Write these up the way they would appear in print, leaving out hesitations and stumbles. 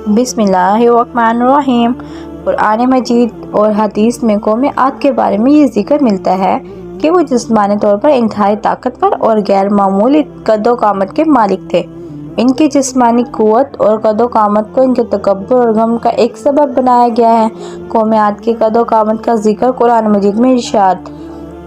बिस्मिल्लाहिर्रहमानिर्रहीम। कुरान मजीद और हदीस में कौम आद के बारे में ये जिक्र मिलता है कि वो जिस्मानी तौर पर इंतहाई ताकतवर और गैर मामूली कद्दो-कामत के मालिक थे। इनकी जिस्मानी क़ुव्वत और कद्दो-कामत को इनके तकब्बुर और गम का एक सबब बनाया गया है। कौम आद की कद्दो-कामत का जिक्र कुरान मजीद में इरशाद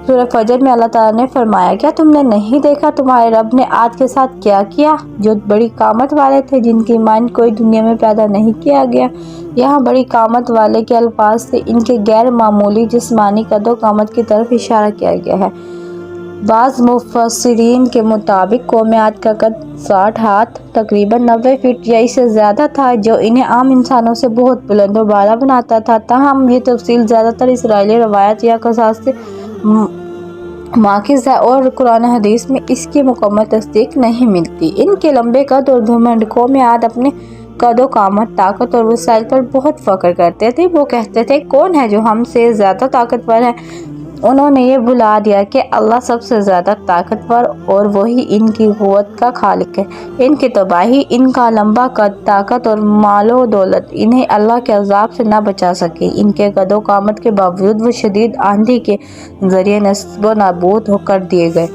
सूरह फजर में अल्लाह ताला ने फरमाया, क्या तुमने नहीं देखा तुम्हारे रब ने आद के साथ क्या किया, जो बड़ी कामत वाले थे, जिनकी मांड कोई दुनिया में पैदा नहीं किया गया। यहाँ बड़ी कामत वाले के अल्फाज से इनके गैर मामूली जिस्मानी कद्दो-कामत की तरफ इशारा किया गया है। बाज़ मुफस्सिरीन के मुताबिक कौम आद का कद 60 हाथ तकरीबन 90 फीट या इससे ज़्यादा था, जो इन्हें आम इंसानों से बहुत बुलंद और बाला बनाता था। ताहम ये तफसील ज़्यादातर इसराइली रवायत या कसास से माकिज़ है और कुरान हदीस में इसकी मुकम्मल तस्दीक नहीं मिलती। इनके लंबे कद और घमंड कौम आद अपने कद्दो-कामत, ताकत और वसाइल पर बहुत फ़ख्र करते थे। वो कहते थे, कौन है जो हमसे ज़्यादा ताकतवर है। उन्होंने ये भुला दिया कि अल्लाह सबसे ज़्यादा ताकतवर और वही इनकी क़ुव्वत का खालिक है। इनकी तबाही, इनका लंबा कद, ताकत और मालो दौलत इन्हें अल्लाह के अज़ाब से न बचा सके। इनके कद्दो-कामत के बावजूद वो शदीद आंधी के ज़रिए नस्ब व नाबूद कर दिए गए।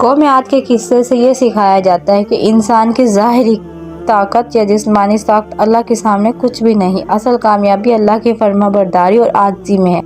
कौम आद के किस्से से ये सिखाया जाता है कि इंसान की ज़ाहिरी ताकत या जिस्मानी साख्त अल्लाह के सामने कुछ भी नहीं। असल कामयाबी अल्लाह की फर्माबरदारी और आजिज़ी में है।